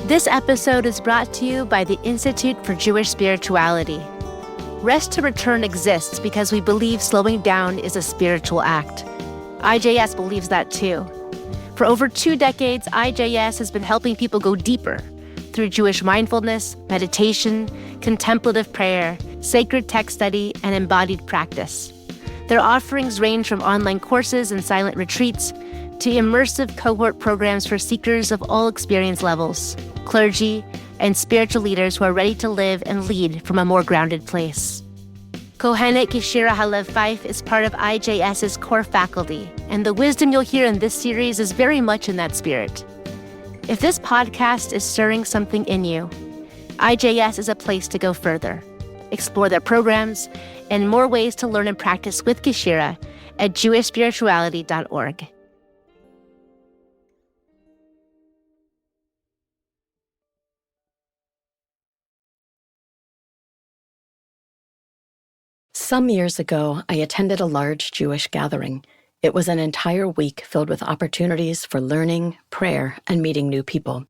This episode is brought to you by the Institute for Jewish Spirituality. Rest to Return exists because we believe slowing down is a spiritual act. IJS believes that too. For over 2 decades, IJS has been helping people go deeper through Jewish mindfulness, meditation, contemplative prayer, sacred text study, and embodied practice. Their offerings range from online courses and silent retreats to immersive cohort programs for seekers of all experience levels, clergy, and spiritual leaders who are ready to live and lead from a more grounded place. Kohenet Keshira haLev Fife is part of IJS's core faculty, and the wisdom you'll hear in this series is very much in that spirit. If this podcast is stirring something in you, IJS is a place to go further. Explore their programs and more ways to learn and practice with Keshira at jewishspirituality.org. Some years ago, I attended a large Jewish gathering. It was an entire week filled with opportunities for learning, prayer, and meeting new people.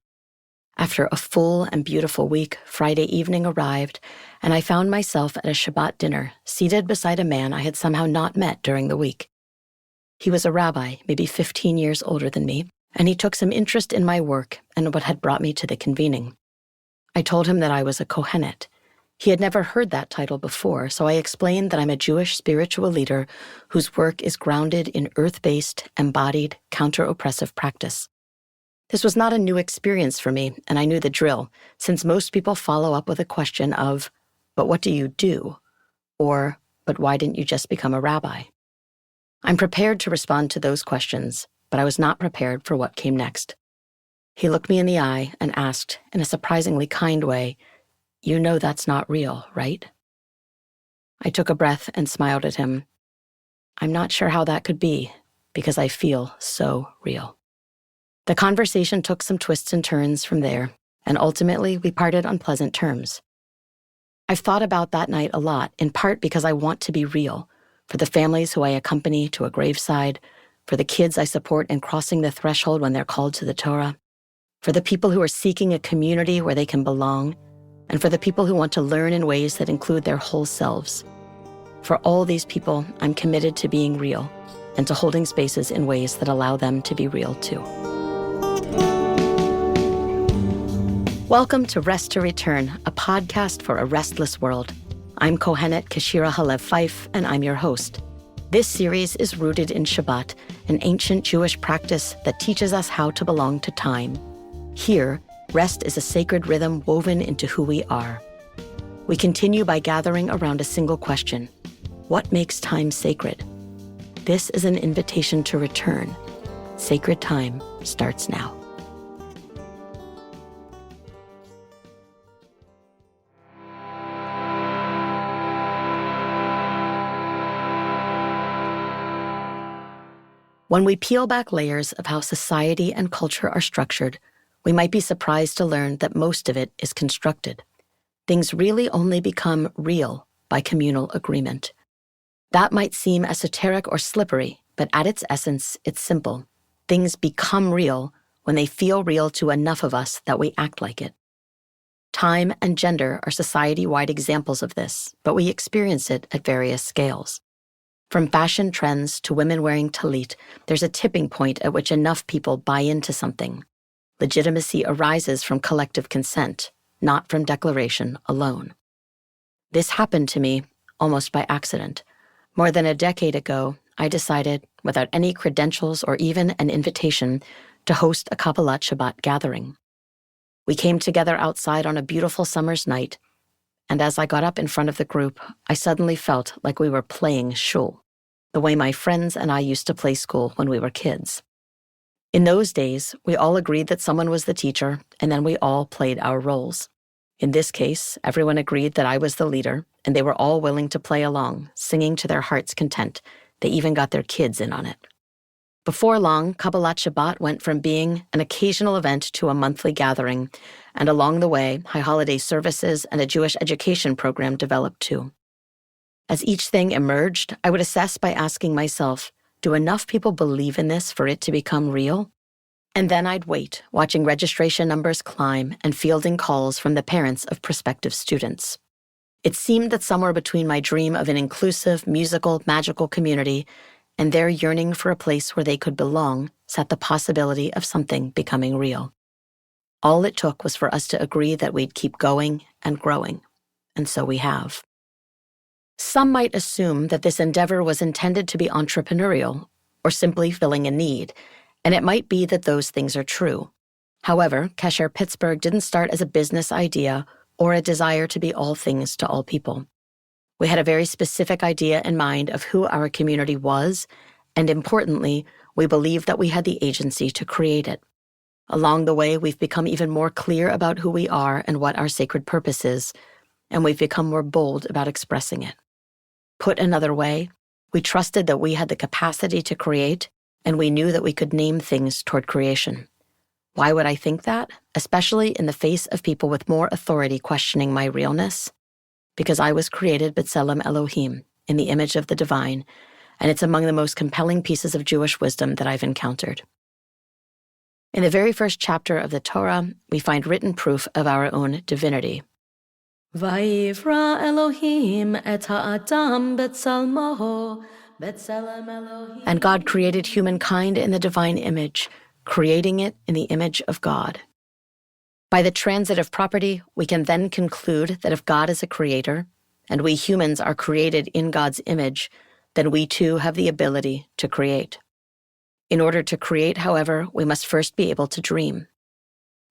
After a full and beautiful week, Friday evening arrived, and I found myself at a Shabbat dinner, seated beside a man I had somehow not met during the week. He was a rabbi, maybe 15 years older than me, and he took some interest in my work and what had brought me to the convening. I told him that I was a Kohenet. He had never heard that title before, so I explained that I'm a Jewish spiritual leader whose work is grounded in earth-based, embodied, counter-oppressive practice. This was not a new experience for me, and I knew the drill, since most people follow up with a question of, "But what do you do?" Or, "But why didn't you just become a rabbi?" I'm prepared to respond to those questions, but I was not prepared for what came next. He looked me in the eye and asked, in a surprisingly kind way, "You know that's not real, right?" I took a breath and smiled at him. I'm not sure how that could be, because I feel so real. The conversation took some twists and turns from there, and ultimately we parted on pleasant terms. I've thought about that night a lot, in part because I want to be real, for the families who I accompany to a graveside, for the kids I support in crossing the threshold when they're called to the Torah, for the people who are seeking a community where they can belong, and for the people who want to learn in ways that include their whole selves. For all these people, I'm committed to being real and to holding spaces in ways that allow them to be real too. Welcome to Rest to Return, a podcast for a restless world. I'm Kohenet Keshira haLev Fife, and I'm your host. This series is rooted in Shabbat, an ancient Jewish practice that teaches us how to belong to time. Here, rest is a sacred rhythm woven into who we are. We continue by gathering around a single question: what makes time sacred? This is an invitation to return. Sacred time starts now. When we peel back layers of how society and culture are structured, we might be surprised to learn that most of it is constructed. Things really only become real by communal agreement. That might seem esoteric or slippery, but at its essence, it's simple. Things become real when they feel real to enough of us that we act like it. Time and gender are society-wide examples of this, but we experience it at various scales. From fashion trends to women wearing talit, there's a tipping point at which enough people buy into something. Legitimacy arises from collective consent, not from declaration alone. This happened to me almost by accident. More than a decade ago, I decided, without any credentials or even an invitation, to host a Kabbalat Shabbat gathering. We came together outside on a beautiful summer's night, and as I got up in front of the group, I suddenly felt like we were playing shul, the way my friends and I used to play school when we were kids. In those days, we all agreed that someone was the teacher, and then we all played our roles. In this case, everyone agreed that I was the leader, and they were all willing to play along, singing to their heart's content. They even got their kids in on it. Before long, Kabbalat Shabbat went from being an occasional event to a monthly gathering, and along the way, high holiday services and a Jewish education program developed too. As each thing emerged, I would assess by asking myself, do enough people believe in this for it to become real? And then I'd wait, watching registration numbers climb and fielding calls from the parents of prospective students. It seemed that somewhere between my dream of an inclusive, musical, magical community and their yearning for a place where they could belong sat the possibility of something becoming real. All it took was for us to agree that we'd keep going and growing, and so we have. Some might assume that this endeavor was intended to be entrepreneurial or simply filling a need, and it might be that those things are true. However, Kesher Pittsburgh didn't start as a business idea or a desire to be all things to all people. We had a very specific idea in mind of who our community was, and importantly, we believed that we had the agency to create it. Along the way, we've become even more clear about who we are and what our sacred purpose is, and we've become more bold about expressing it. Put another way, we trusted that we had the capacity to create, and we knew that we could name things toward creation. Why would I think that? Especially in the face of people with more authority questioning my realness? Because I was created B'Tselem Elohim, in the image of the divine, and it's among the most compelling pieces of Jewish wisdom that I've encountered. In the very first chapter of the Torah, we find written proof of our own divinity. Vayivra Elohim et ha'adam b'tzelmoho, b'tzelem Elohim. And God created humankind in the divine image, creating it in the image of God. By the transitive property, we can then conclude that if God is a creator, and we humans are created in God's image, then we too have the ability to create. In order to create, however, we must first be able to dream.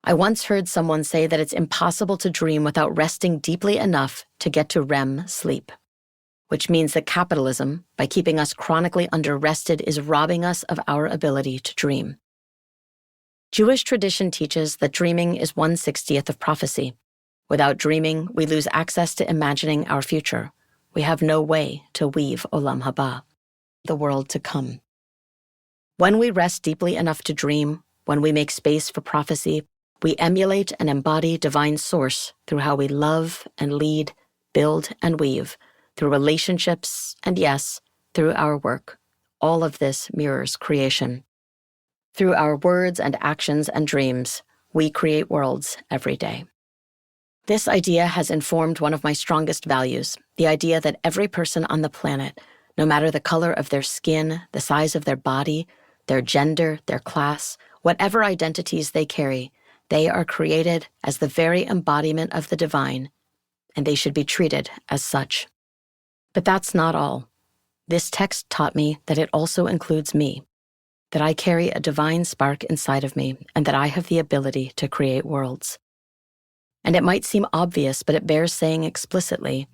I once heard someone say that it's impossible to dream without resting deeply enough to get to REM sleep, which means that capitalism, by keeping us chronically under-rested, is robbing us of our ability to dream. Jewish tradition teaches that dreaming is 1/60th of prophecy. Without dreaming, we lose access to imagining our future. We have no way to weave Olam Haba, the world to come. When we rest deeply enough to dream, when we make space for prophecy, we emulate and embody divine source through how we love and lead, build and weave, through relationships, and yes, through our work. All of this mirrors creation. Through our words and actions and dreams, we create worlds every day. This idea has informed one of my strongest values, the idea that every person on the planet, no matter the color of their skin, the size of their body, their gender, their class, whatever identities they carry, they are created as the very embodiment of the divine, and they should be treated as such. But that's not all. This text taught me that it also includes me, that I carry a divine spark inside of me, and that I have the ability to create worlds. And it might seem obvious, but it bears saying explicitly,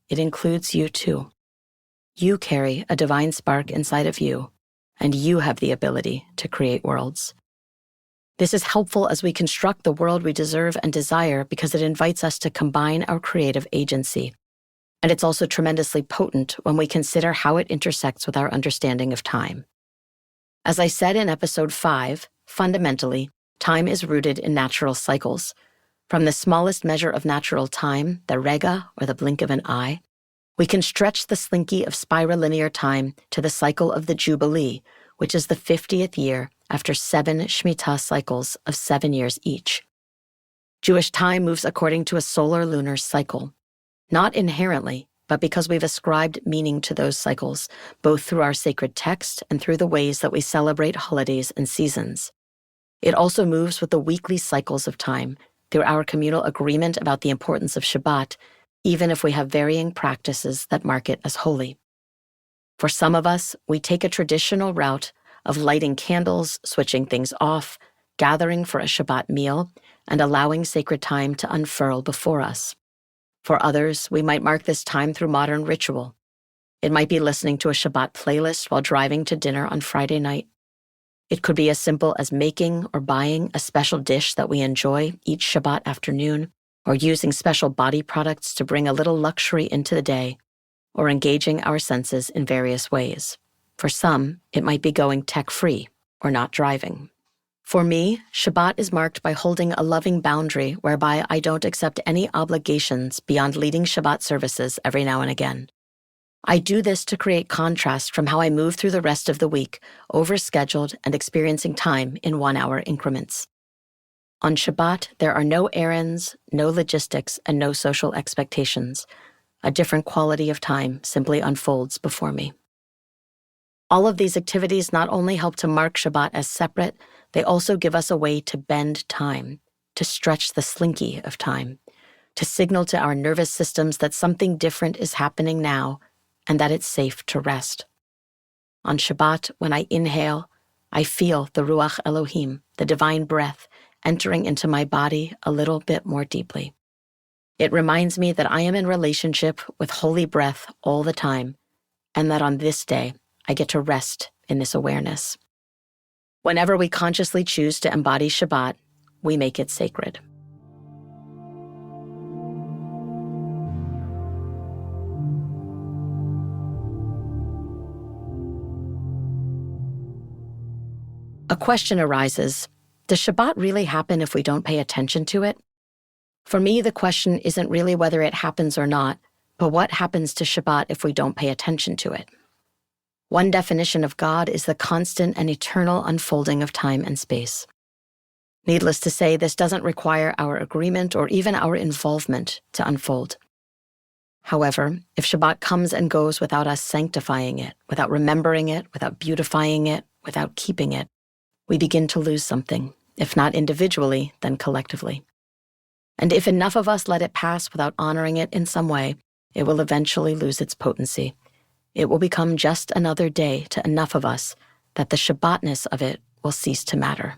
it includes you too. You carry a divine spark inside of you, and you have the ability to create worlds. This is helpful as we construct the world we deserve and desire because it invites us to combine our creative agency. And it's also tremendously potent when we consider how it intersects with our understanding of time. As I said in episode 5, fundamentally, time is rooted in natural cycles. From the smallest measure of natural time, the rega, or the blink of an eye, we can stretch the slinky of spiralinear time to the cycle of the Jubilee, which is the 50th year after 7 Shemitah cycles of 7 years each. Jewish time moves according to a solar-lunar cycle, not inherently, but because we've ascribed meaning to those cycles, both through our sacred text and through the ways that we celebrate holidays and seasons. It also moves with the weekly cycles of time, through our communal agreement about the importance of Shabbat, even if we have varying practices that mark it as holy. For some of us, we take a traditional route of lighting candles, switching things off, gathering for a Shabbat meal, and allowing sacred time to unfurl before us. For others, we might mark this time through modern ritual. It might be listening to a Shabbat playlist while driving to dinner on Friday night. It could be as simple as making or buying a special dish that we enjoy each Shabbat afternoon, or using special body products to bring a little luxury into the day, or engaging our senses in various ways. For some, it might be going tech-free or not driving. For me, Shabbat is marked by holding a loving boundary whereby I don't accept any obligations beyond leading Shabbat services every now and again. I do this to create contrast from how I move through the rest of the week, overscheduled and experiencing time in 1-hour increments. On Shabbat, there are no errands, no logistics, and no social expectations. A different quality of time simply unfolds before me. All of these activities not only help to mark Shabbat as separate, they also give us a way to bend time, to stretch the slinky of time, to signal to our nervous systems that something different is happening now and that it's safe to rest. On Shabbat, when I inhale, I feel the Ruach Elohim, the divine breath, entering into my body a little bit more deeply. It reminds me that I am in relationship with holy breath all the time, and that on this day, I get to rest in this awareness. Whenever we consciously choose to embody Shabbat, we make it sacred. A question arises: does Shabbat really happen if we don't pay attention to it? For me, the question isn't really whether it happens or not, but what happens to Shabbat if we don't pay attention to it? One definition of God is the constant and eternal unfolding of time and space. Needless to say, this doesn't require our agreement or even our involvement to unfold. However, if Shabbat comes and goes without us sanctifying it, without remembering it, without beautifying it, without keeping it, we begin to lose something, if not individually, then collectively. And if enough of us let it pass without honoring it in some way, it will eventually lose its potency. It will become just another day to enough of us that the Shabbatness of it will cease to matter.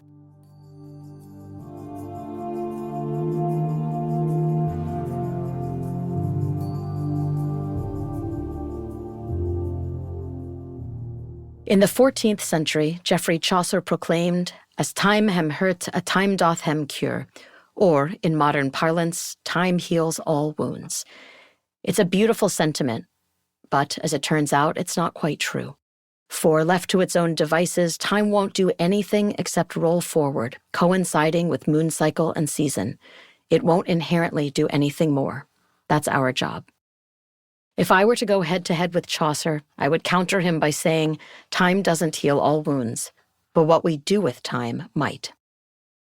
In the 14th century, Geoffrey Chaucer proclaimed, "As time hem hurt, a time doth hem cure," or, in modern parlance, time heals all wounds. It's a beautiful sentiment, but as it turns out, it's not quite true. For left to its own devices, time won't do anything except roll forward, coinciding with moon cycle and season. It won't inherently do anything more. That's our job. If I were to go head-to-head with Chaucer, I would counter him by saying, time doesn't heal all wounds, but what we do with time might.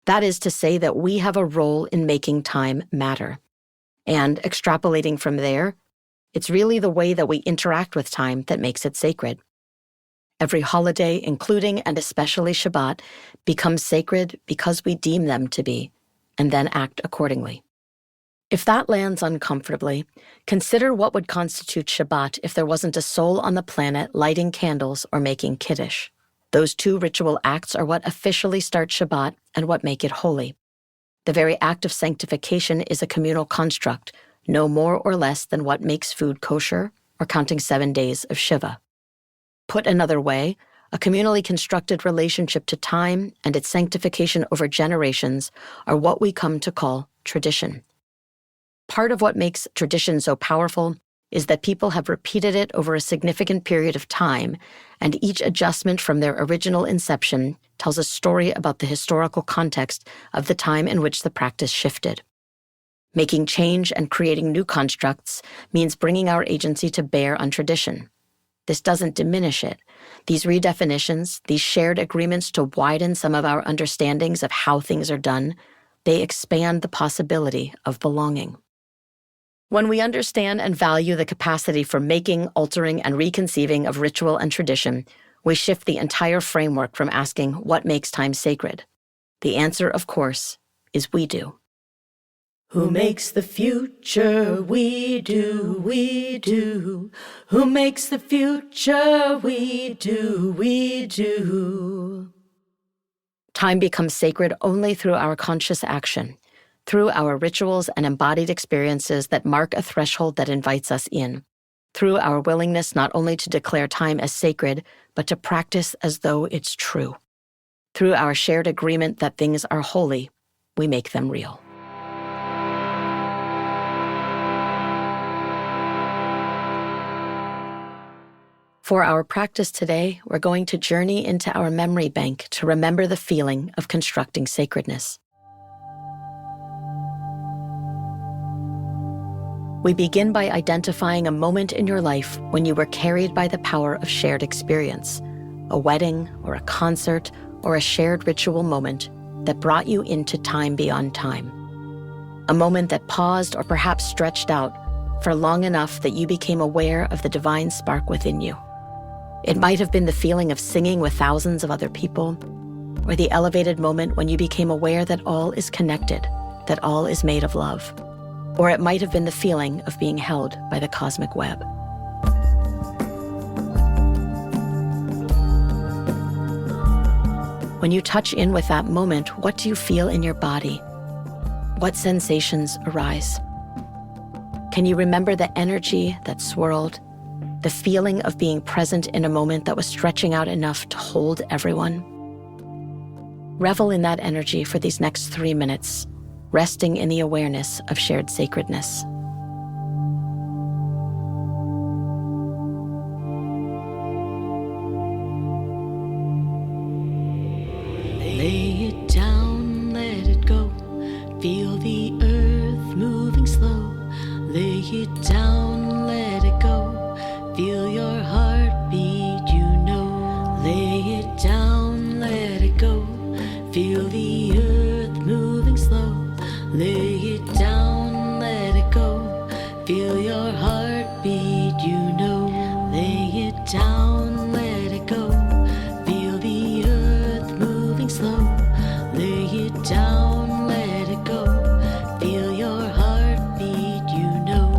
That is to say that we have a role in making time matter. And extrapolating from there, it's really the way that we interact with time that makes it sacred. Every holiday, including and especially Shabbat, becomes sacred because we deem them to be, and then act accordingly. If that lands uncomfortably, consider what would constitute Shabbat if there wasn't a soul on the planet lighting candles or making Kiddush. Those two ritual acts are what officially start Shabbat and what make it holy. The very act of sanctification is a communal construct, no more or less than what makes food kosher or counting 7 days of Shiva. Put another way, a communally constructed relationship to time and its sanctification over generations are what we come to call tradition. Part of what makes tradition so powerful is that people have repeated it over a significant period of time, and each adjustment from their original inception tells a story about the historical context of the time in which the practice shifted. Making change and creating new constructs means bringing our agency to bear on tradition. This doesn't diminish it. These redefinitions, these shared agreements to widen some of our understandings of how things are done, they expand the possibility of belonging. When we understand and value the capacity for making, altering, and reconceiving of ritual and tradition, we shift the entire framework from asking what makes time sacred. The answer, of course, is we do. Who makes the future? We do, we do. Who makes the future? We do, we do. Time becomes sacred only through our conscious action, through our rituals and embodied experiences that mark a threshold that invites us in, through our willingness not only to declare time as sacred, but to practice as though it's true. Through our shared agreement that things are holy, we make them real. For our practice today, we're going to journey into our memory bank to remember the feeling of constructing sacredness. We begin by identifying a moment in your life when you were carried by the power of shared experience, a wedding or a concert or a shared ritual moment that brought you into time beyond time. A moment that paused or perhaps stretched out for long enough that you became aware of the divine spark within you. It might have been the feeling of singing with thousands of other people, or the elevated moment when you became aware that all is connected, that all is made of love. Or it might have been the feeling of being held by the cosmic web. When you touch in with that moment, what do you feel in your body? What sensations arise? Can you remember the energy that swirled, the feeling of being present in a moment that was stretching out enough to hold everyone? Revel in that energy for these next 3 minutes, resting in the awareness of shared sacredness. Lay it down, let it go. Feel the earth moving slow. Lay it down, let it go. Feel your heartbeat, you know. Lay it down, let it go. Feel the earth moving slow. Lay it down, let it go. Feel your heartbeat, you know. Lay it down, let it go. Feel the earth moving slow. Lay it down, let it go. Feel your heartbeat, you know.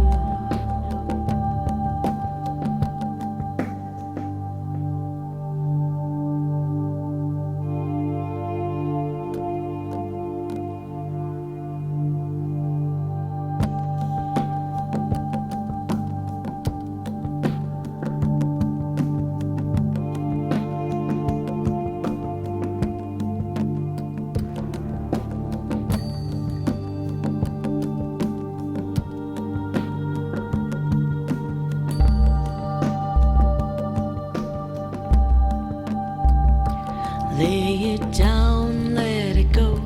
Lay it down, let it go.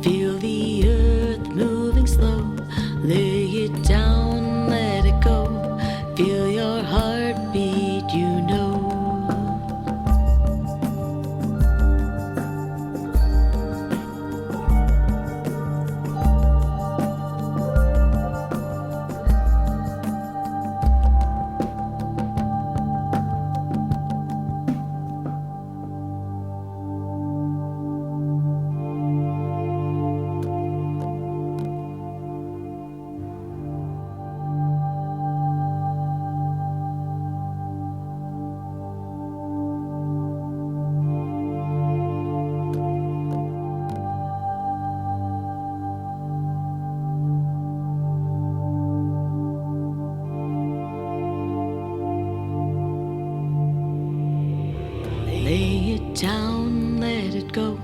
Feel the earth moving slow. Lay it down, let it go. Feel your heartbeat, you know. Lay it down, let it go.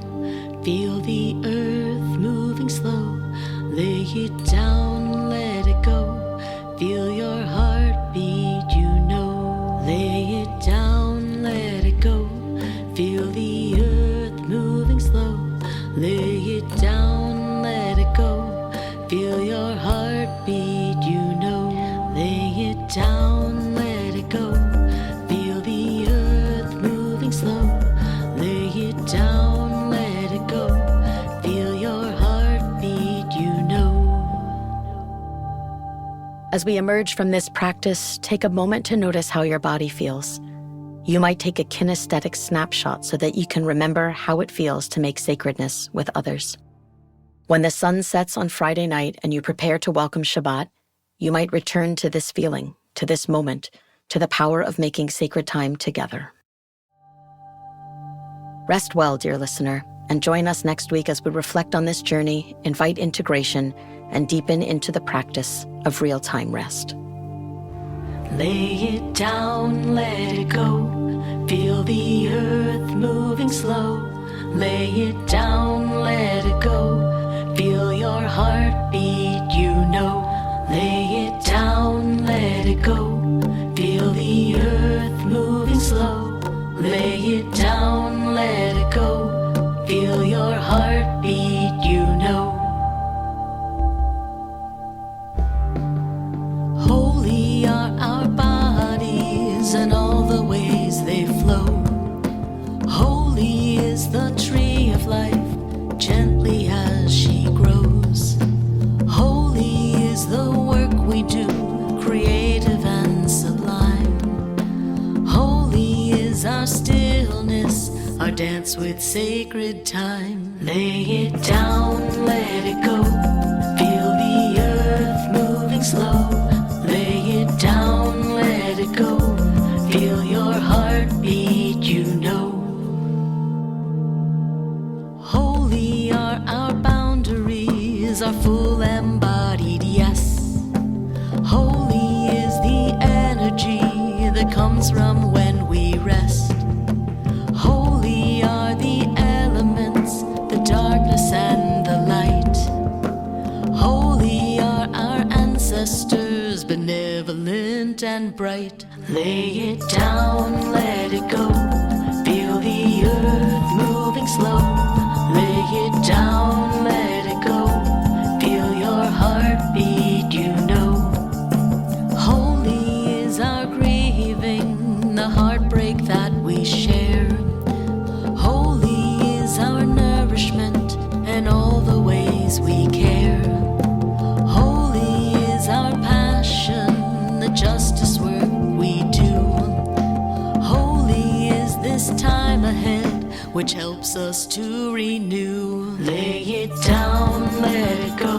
Feel the earth moving slow. Lay it down, let it go. Feel your heartbeat, you know. Lay it down, let it go. Feel the earth moving slow. Lay it down, let it go. Feel your heartbeat, you know. Lay it down, let it go. Feel the earth moving slow. Lay it down, let it go. Feel your heartbeat, you know. As we emerge from this practice, take a moment to notice how your body feels. You might take a kinesthetic snapshot so that you can remember how it feels to make sacredness with others. When the sun sets on Friday night and you prepare to welcome Shabbat, you might return to this feeling, to this moment, to the power of making sacred time together. Rest well, dear listener, and join us next week as we reflect on this journey, invite integration, and deepen into the practice of real-time rest. Lay it down, let it go. Feel the earth moving slow. Lay it down, let it go. Feel your heartbeat, you know. Lay it down, let it go. Feel the earth moving slow. Lay it down, let it go. Feel your heartbeat, you know. dance with sacred time. Lay it down, let it go. Feel the earth moving slow. Lay it down, let it go. Feel your heartbeat, you know. Holy are our boundaries, our full embodied yes. Holy is the energy that comes from when we rest. Holy are the elements, the darkness and the light. Holy are our ancestors, benevolent and bright. Lay it down, let it go. Feel the earth moving slow. Lay it down, let it go. Feel your heartbeat, you know. Holy is our grieving, the heartbreak that we share. Holy is our nourishment and all the ways we care. Holy is our passion, the justice work we do. Holy is this time ahead, which helps us to renew. Lay it down, let it go.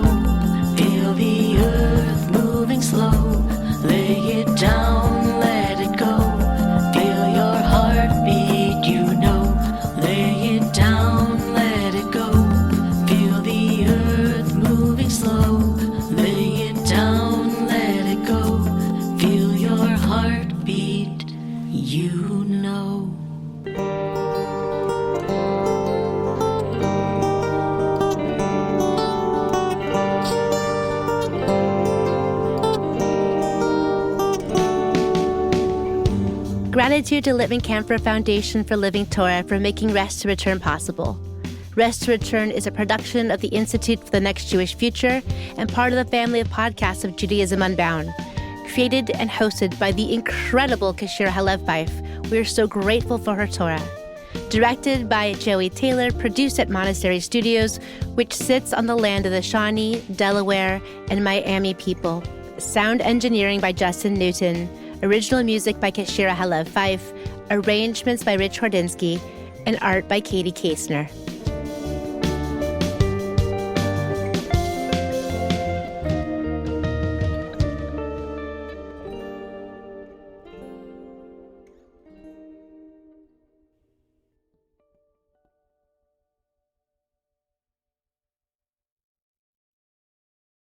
Feel the earth moving slow. Lay it down, let it go. Feel your heartbeat, you know. Lay it down, let it go. Feel the earth moving slow. Lay it down, let it go. Feel your heartbeat, you know. Gratitude to Living Camphor Foundation for Living Torah for making Rest to Return possible. Rest to Return is a production of the Institute for the Next Jewish Future and part of the family of podcasts of Judaism Unbound. Created and hosted by the incredible Keshira haLev Fife, we are so grateful for her Torah. Directed by Joey Taylor, produced at Monastery Studios, which sits on the land of the Shawnee, Delaware, and Miami people. Sound engineering by Justin Newton. Original music by Keshira haLev Fife. Arrangements by Rich Hordinsky. And art by Katie Kasner.